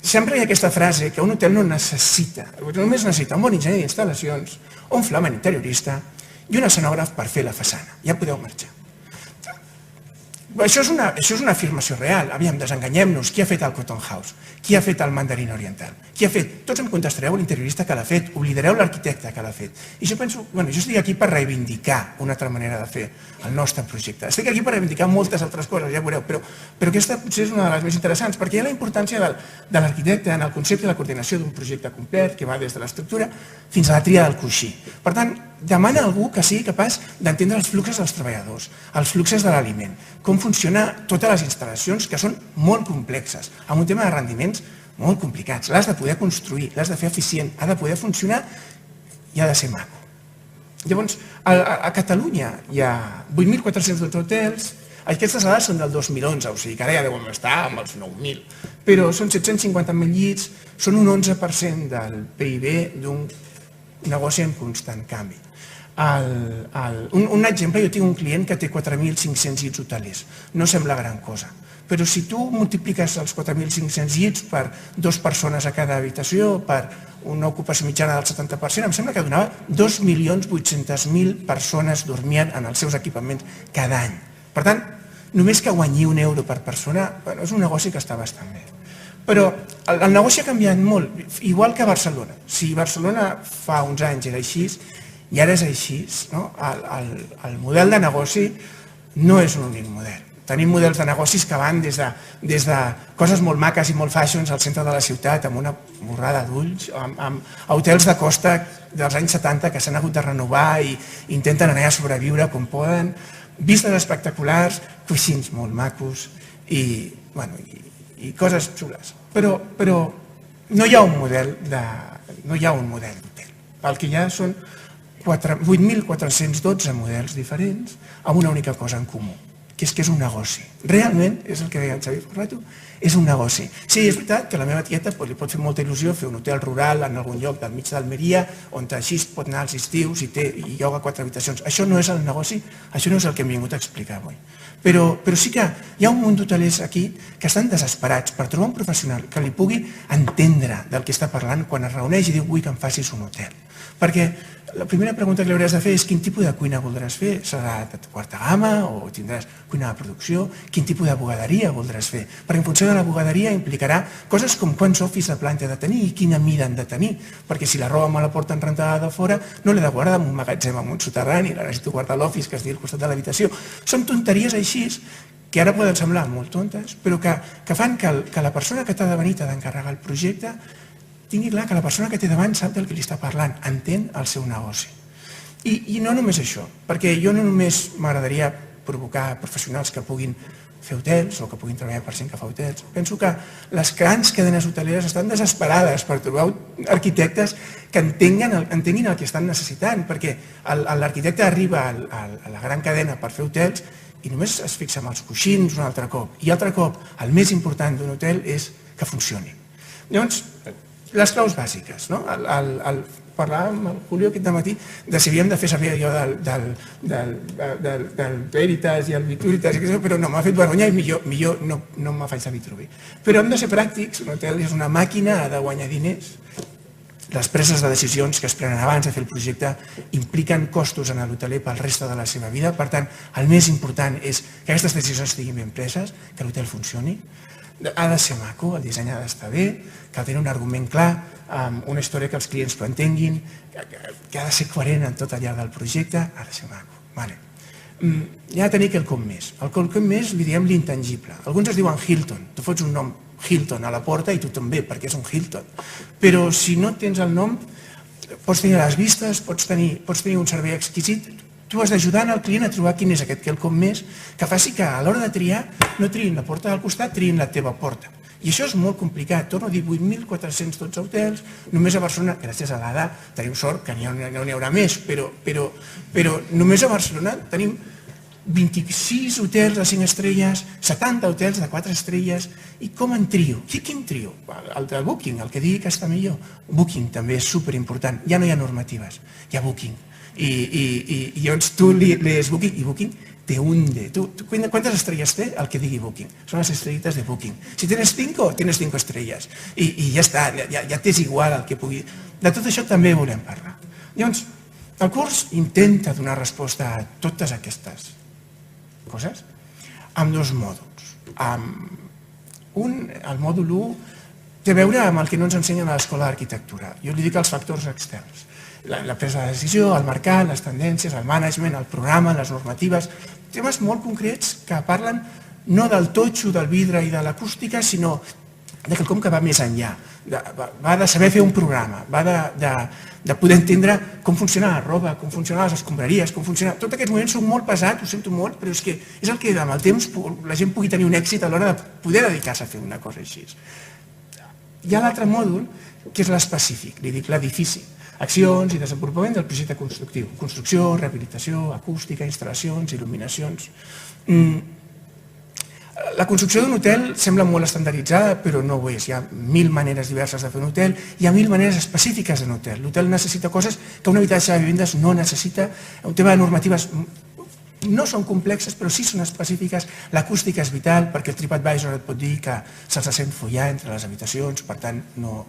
sempre hi ha aquesta frase que un hotel no necessita, només necessita un bon enginyer d'instal·lacions, un flamant interiorista i un escenògraf per fer la façana. Ja podeu marxar. Això és una afirmació real. Aviam, desenganyem-nos. Qui ha fet el Cotton House? Qui ha fet el Mandarin Oriental? Qui ha fet? Tots em contestareu l'interiorista que l'ha fet, oblidareu l'arquitecte que l'ha fet. I jo penso, jo estic aquí per reivindicar una altra manera de fer el nostre projecte. Estic aquí per reivindicar moltes altres coses, ja veureu, però aquesta potser és una de les més interessants, perquè hi ha la importància de l'arquitecte en el concepte i la coordinació d'un projecte complet, que va des de l'estructura fins a la tria del coixí. Per tant, demana a algú que sigui capaç d'entendre els fluxos dels treballadors, els fluxos de l'aliment, com funcionen totes les instal·lacions, que són molt complexes, amb un tema de rendiments molt complicats. L'has de poder construir, l'has de fer eficient, ha de poder funcionar i ha de ser maco. Llavors, a Catalunya hi ha 8.412 hotels, aquestes dades són del 2011, o sigui que ara ja deuen estar amb els 9.000, però són 750.000 llits, són un 11% del PIB d'un negoci en constant canvi. Un exemple, jo tinc un client que té 4.500 llits hotelers, no sembla gran cosa, però si tu multipliques els 4.500 llits per 2 persones a cada habitació, per una ocupació mitjana del 70%, em sembla que donava 2.800.000 persones dormien en els seus equipaments cada any. Per tant, només que guanyi €1 per persona, és un negoci que està bastant bé. Però el negoci ha canviat molt, igual que Barcelona. Si Barcelona fa uns anys era així i ara és així, el model de negoci no és un únic model. Tenim models de negocis que van des de coses molt maques i molt fashions al centre de la ciutat, amb una borrada d'ulls, a hotels de costa dels anys 70 que s'han hagut de renovar i intenten anar a sobreviure com poden, vistes espectaculars, coixins molt macos i coses xules. Però no hi ha un model d'hotel. El que hi ha són 8.412 models diferents amb una única cosa en comú, que és un negoci. Realment, és el que deia el Xavier fa un rato, és un negoci. Sí, és veritat que a la meva tieta li pot fer molta il·lusió fer un hotel rural en algun lloc del mig d'Almeria, on així pot anar als estius i té ioga a 4 habitacions. Això no és el negoci, això no és el que hem vingut a explicar avui. Però sí que hi ha un munt d'hotelers aquí que estan desesperats per trobar un professional que li pugui entendre del que està parlant quan es reuneix i diu vull que em facis un hotel. Perquè la primera pregunta que li hauràs de fer és quin tipus de cuina voldràs fer? Serà de quarta gamma o tindràs cuina de producció? Quin tipus de bugaderia voldràs fer? Perquè en funció de la bugaderia implicarà coses com quants office de planta ha de tenir i quina mida han de tenir. Perquè si la roba me la porten rentada de fora, no l'he de guardar en un magatzem, en un soterrani, la necessito guardar a l'office que estigui al costat de l'habitació. Són tonteries així que ara poden semblar molt tontes, però que fan que la persona que t'ha de venir t'ha d'encarregar el projecte tingui clar que la persona que té davant sap del que li està parlant, entén el seu negoci. I no només això, perquè jo no només m'agradaria provocar professionals que puguin fer hotels o que puguin treballar per gent que fa hotels. Penso que les grans cadenes hoteleres estan desesperades per trobar arquitectes que entenguin el que estan necessitant, perquè l'arquitecte arriba a la gran cadena per fer hotels i només es fixa en els coixins un altre cop. I altre cop, el més important d'un hotel és que funcioni. Llavors, les claus bàsiques, no? Parlàvem amb el Julio aquest matí de si havíem de fer servir allò del Veritas i el Vituritas, però no, m'ha fet vergonya i millor no me faig servir Vitruvi. Però hem de ser pràctics, un hotel és una màquina, ha de guanyar diners. Les preses de decisions que es prenen abans de fer el projecte impliquen costos en l'hoteler pel reste de la seva vida, per tant, el més important és que aquestes decisions estiguin ben preses, que l'hotel funcioni, ha de ser maco, el disseny ha d'estar bé, que ha de tenir un argument clar, una història que els clients ho entenguin, que ha de ser coherent en tot allà del projecte, ha de ser maco. Ja ha de tenir quelcom més. El quelcom més li diem l'intangible. Alguns es diuen Hilton, tu fots un nom Hilton a la porta i tu també, perquè és un Hilton. Però si no tens el nom, pots tenir les vistes, pots tenir un servei exquisit, tu has d'ajudar al client a trobar quin és aquest quelcom més que faci que a l'hora de triar no triïn la porta del costat, triïn la teva porta. I això és molt complicat. Torno a dir, 8.412 hotels, només a Barcelona, gràcies a l'ADA, tenim sort que n'hi haurà més, però només a Barcelona tenim 26 hotels de 5 estrelles, 70 hotels de 4 estrelles, i com en trio? Quin trio? El del Booking, el que digui que està millor. Booking també és superimportant, ja no hi ha normatives, hi ha Booking. I llavors tu li és Booking i Booking te hunde. ¿Cuántas estrellas té el que digui Booking? Són les estrellitas de Booking. Si tienes 5, tienes 5 estrelles. I ja està, ja t'és igual el que pugui... De tot això també volem parlar. Llavors, el curs intenta donar resposta a totes aquestes coses amb dos mòduls. El mòdul 1 té a veure amb el que no ens ensenyen a l'escola d'arquitectura. Jo li dic els factors externs. La presa de decisió, el mercat, les tendències, el management, el programa, les normatives, temes molt concrets que parlen no del totxo, del vidre i de l'acústica, sinó de quelcom que va més enllà. Va de saber fer un programa, va de poder entendre com funciona la roba, com funcionen les escombraries, com funciona... Tots aquests moments són molt pesats, ho sento molt, però és que és el que amb el temps la gent pugui tenir un èxit a l'hora de poder dedicar-se a fer una cosa així. Hi ha l'altre mòdul, que és l'específic, li dic l'edifici. Accions i desenvolupament del projecte constructiu. Construcció, rehabilitació, acústica, instal·lacions, il·luminacions. La construcció d'un hotel sembla molt estandarditzada, però no ho és. Hi ha 1000 maneres diverses de fer un hotel, hi ha 1000 maneres específiques d'un hotel. L'hotel necessita coses que un habitatge de vivendes no necessita. Un tema de normatives no són complexes, però sí són específiques. L'acústica és vital, perquè el TripAdvisor et pot dir que se'ls sent follar entre les habitacions, per tant no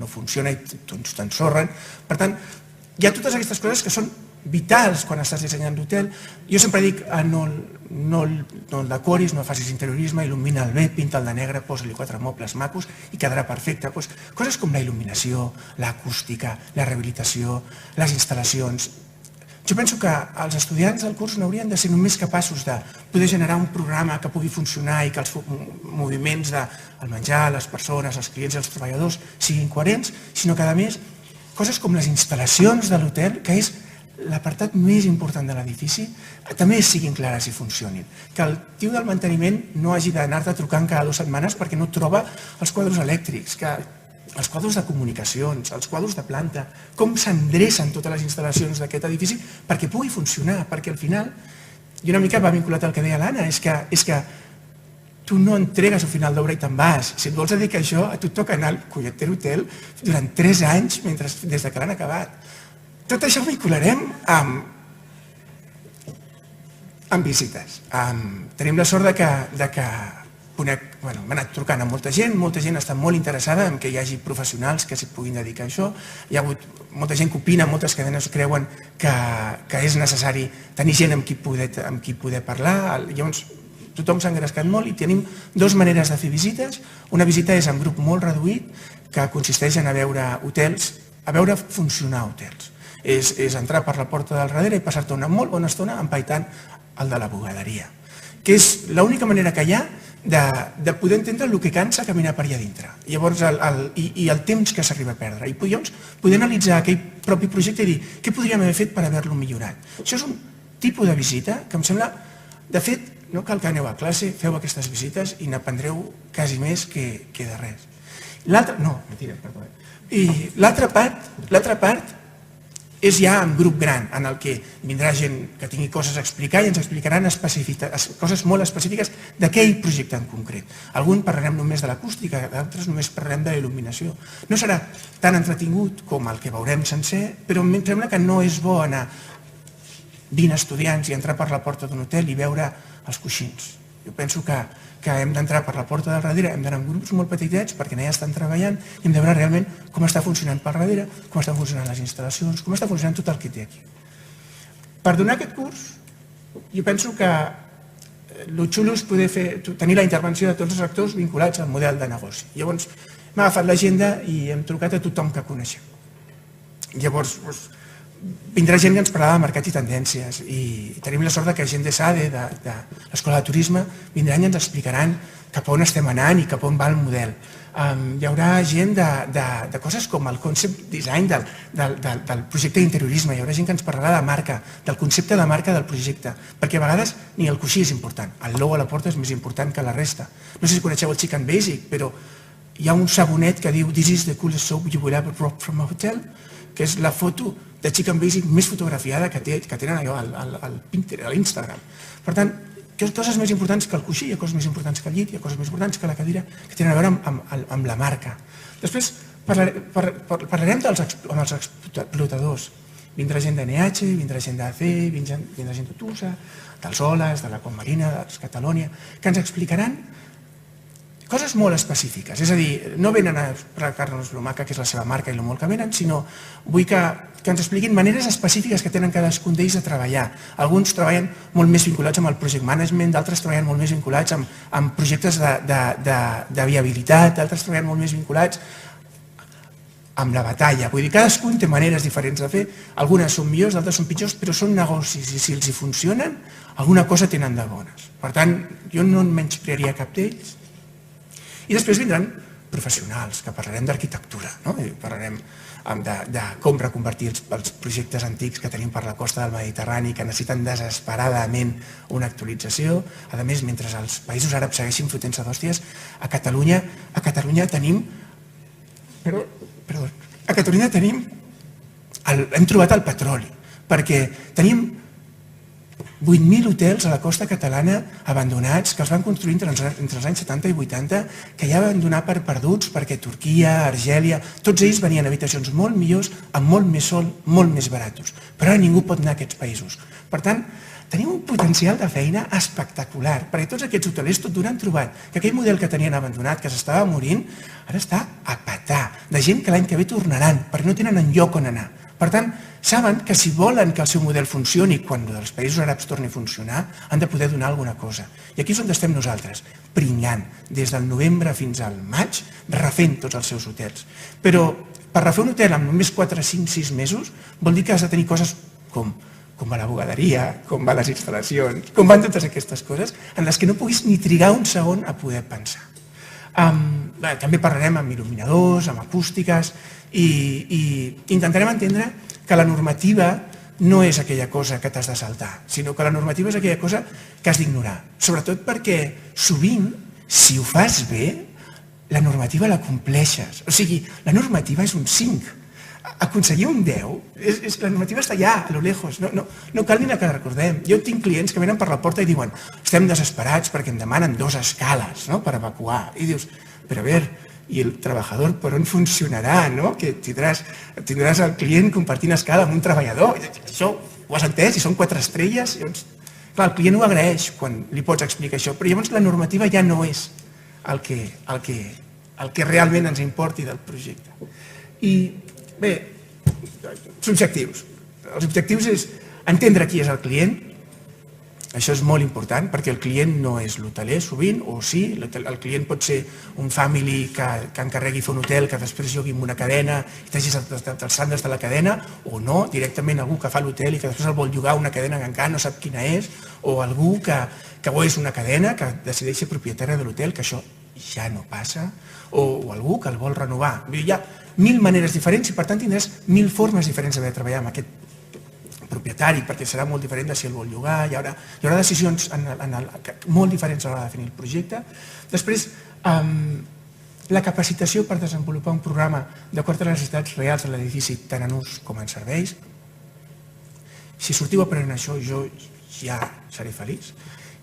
funciona i t'ensorren. Per tant, hi ha totes aquestes coses que són vitals quan estàs dissenyant l'hotel. Jo sempre dic, no el decoris, no facis interiorisme, il·lumina el bé, pinta'l de negre, posa-li 4 mobles macos i quedarà perfecte. Coses com la il·luminació, l'acústica, la rehabilitació, les instal·lacions. Jo penso que els estudiants del curs no haurien de ser només capaços de poder generar un programa que pugui funcionar i que els moviments del menjar, les persones, els clients i els treballadors siguin coherents, sinó que, a més, coses com les instal·lacions de l'hotel, que és l'apartat més important de l'edifici, també siguin clares i funcionin. Que el tio del manteniment no hagi d'anar-te trucant cada 2 setmanes perquè no troba els quadres elèctrics, els quadres de comunicacions, els quadres de planta, com s'endrecen totes les instal·lacions d'aquest edifici perquè pugui funcionar, perquè al final, i una mica va vinculat al que deia l'Anna, és que tu no entregues al final d'obra i te'n vas. Si et vols dedicar a això, a tu et toca anar al Colleter Hotel durant 3 anys des que l'han acabat. Tot això ho vincularem amb visites. Tenim la sort que m'ha anat trucant a molta gent està molt interessada en que hi hagi professionals que s'hi puguin dedicar a això. Hi ha hagut molta gent que opina, moltes cadenes creuen que és necessari tenir gent amb qui poder parlar. Llavors, tothom s'ha engrescat molt i tenim 2 maneres de fer visites. Una visita és en grup molt reduït, que consisteix en a veure hotels, a veure funcionar hotels. És entrar per la porta del darrere i passar-te una molt bona estona empaitant el de la bugaderia, que és l'única manera que hi ha de poder entendre el que cansa caminar per allà dintre. Llavors, i el temps que s'arriba a perdre. I llavors poder analitzar aquell propi projecte i dir què podríem haver fet per haver-lo millorat. Això és un tipus de visita que em sembla, de fet, no cal que aneu a classe, feu aquestes visites i n'aprendreu quasi més que de res. I l'altra part és ja en grup gran, en el que vindrà gent que tingui coses a explicar i ens explicaran coses molt específiques d'aquell projecte en concret. Alguns parlarem només de l'acústica, d'altres només parlarem de la il·luminació. No serà tan entretingut com el que veurem sencer, però em sembla que no és bo anar 20 estudiants i entrar per la porta d'un hotel i veure els coixins. Jo penso que hem d'entrar per la porta del darrere, hem d'anar en grups molt petitets perquè allà estan treballant i hem de veure realment com està funcionant per darrere, com estan funcionant les instal·lacions, com està funcionant tot el que té aquí. Per donar aquest curs, jo penso que el xulo és poder tenir la intervenció de tots els actors vinculats al model de negoci. Llavors, m'ha agafat l'agenda i hem trucat a tothom que coneixem. Llavors, vindrà gent que ens parlarà de mercat i tendències i tenim la sort que gent de SADE, de l'Escola de Turisme, vindran i ens explicaran cap on estem anant i cap on va el model. Hi haurà gent de coses com el concept design del projecte d'interiorisme, hi haurà gent que ens parlarà de marca, del concepte de marca del projecte, perquè a vegades ni el coixí és important, el logo a la porta és més important que la resta. No sé si coneixeu el Chicken Basic, però hi ha un sabonet que diu "This is the coolest soap you will ever drop from a hotel", que és la foto de Chicken Basic més fotografiada que tenen allò al Pinterest, a l'Instagram. Per tant, hi ha coses més importants que el coixí, hi ha coses més importants que el llit, hi ha coses més importants que la cadira, que tenen a veure amb la marca. Després parlarem amb els explotadors. Vindrà gent d'NH, vindrà gent d'AC, vindrà gent d'Utusa, dels Oles, de la Comarina, de Catalonia, que ens explicaran coses molt específiques. És a dir, no venen a explicar-nos l'Omaca, que és la seva marca i el molt que venen, sinó vull que ens expliquin maneres específiques que tenen cadascun d'ells de treballar. Alguns treballen molt més vinculats amb el project management, d'altres treballen molt més vinculats amb projectes de viabilitat, d'altres treballen molt més vinculats amb la batalla. Vull dir, cadascun té maneres diferents de fer, algunes són millors, d'altres són pitjors, però són negocis i si els hi funcionen, alguna cosa tenen de bones. Per tant, jo no en menysprearia cap d'ells. I després vindran professionals, que parlarem d'arquitectura, parlarem de com reconvertir els projectes antics que tenim per la costa del Mediterrani, que necessiten desesperadament una actualització. A més, mentre els països àrabs segueixin fotent-se d'hòsties, a Catalunya tenim... hem trobat el petroli, perquè tenim 8.000 hotels a la costa catalana abandonats, que els van construir entre els anys 70 i 80, que ja van donar per perduts perquè Turquia, Argèlia, tots ells venien a habitacions molt millors, amb molt més sol, molt més baratos. Però ara ningú pot anar a aquests països. Per tant, tenim un potencial de feina espectacular, perquè tots aquests hotelers tot d'una han trobat que aquell model que tenien abandonat, que s'estava morint, ara està a petar, de gent que l'any que ve tornaran, perquè no tenen enlloc on anar. Per tant, saben que si volen que el seu model funcioni quan els països àrabs torni a funcionar, han de poder donar alguna cosa. I aquí és on estem nosaltres, pringant, des del novembre fins al maig, refent tots els seus hotels. Però per refer un hotel en només 4, 5, 6 mesos vol dir que has de tenir coses com va la bugaderia, com van les instal·lacions, com van totes aquestes coses, en les que no puguis ni trigar un segon a poder pensar. També parlarem amb il·luminadors, amb acústiques, i intentarem entendre que la normativa no és aquella cosa que t'has de saltar, sinó que la normativa és aquella cosa que has d'ignorar. Sobretot perquè sovint, si ho fas bé, la normativa la compleixes. O sigui, la normativa és un 5. Aconseguir un 10, la normativa està allà, a lo lejos, no cal ni que la recordem. Jo tinc clients que venen per la porta i diuen estem desesperats perquè em demanen 2 escales per evacuar. I dius, però a veure, i el treballador per on funcionarà, que tindràs el client compartint escala amb un treballador. Això ho has entès? I són 4 estrelles. Clar, el client ho agraeix quan li pots explicar això, però llavors la normativa ja no és el que realment ens importi del projecte. I bé, els objectius. Els objectius és entendre qui és el client. Això és molt important perquè el client no és l'hoteler sovint, o sí, el client pot ser un family que encarregui fer un hotel que després jugui amb una cadena i t'hagis els estàndards de la cadena, o no, directament algú que fa l'hotel i que després el vol llogar una cadena que encara no sap quina és, o algú que és una cadena que decideix ser propietària de l'hotel, que això ja no passa, o algú que el vol renovar. Hi ha 1.000 maneres diferents i per tant tindràs 1.000 formes diferents d'haver de treballar amb aquest propietari, perquè serà molt diferent de si el vol llogar, hi haurà decisions molt diferents a l'hora de definir el projecte. Després, la capacitació per desenvolupar un programa d'acord amb les necessitats reals de l'edifici, tant en ús com en serveis. Si sortiu aprenent això, jo ja seré feliç.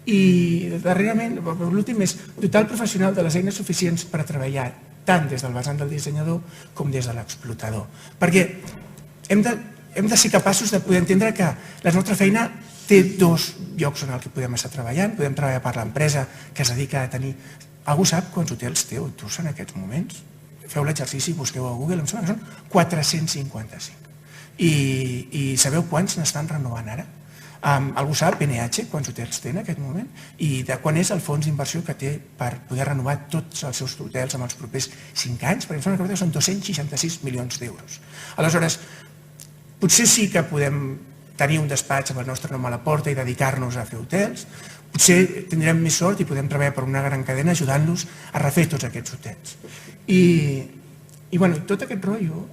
I darrerament, l'últim és dotar el professional de les eines suficients per a treballar tant des del vessant del dissenyador com des de l'explotador. Perquè hem de ser capaços de poder entendre que la nostra feina té 2 llocs on el que podem estar treballant. Podem treballar per l'empresa que es dedica a tenir... Algú sap quants hotels té Otusa en aquests moments? Feu l'exercici, busqueu a Google, em sembla que són 455. I sabeu quants n'estan renovant ara? Algú sap, NH, quants hotels té en aquest moment? I de quan és el fons d'inversió que té per poder renovar tots els seus hotels en els propers 5 anys? Perquè em sembla que són 266 milions d'euros. Aleshores, potser sí que podem tenir un despatx amb el nostre nom a la porta i dedicar-nos a fer hotels, potser tindrem més sort i podem treballar per una gran cadena ajudant-los a refer tots aquests hotels. I tot aquest rotllo,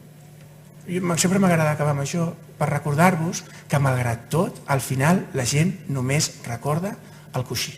sempre m'agrada acabar amb això, per recordar-vos que malgrat tot, al final la gent només recorda el coixí.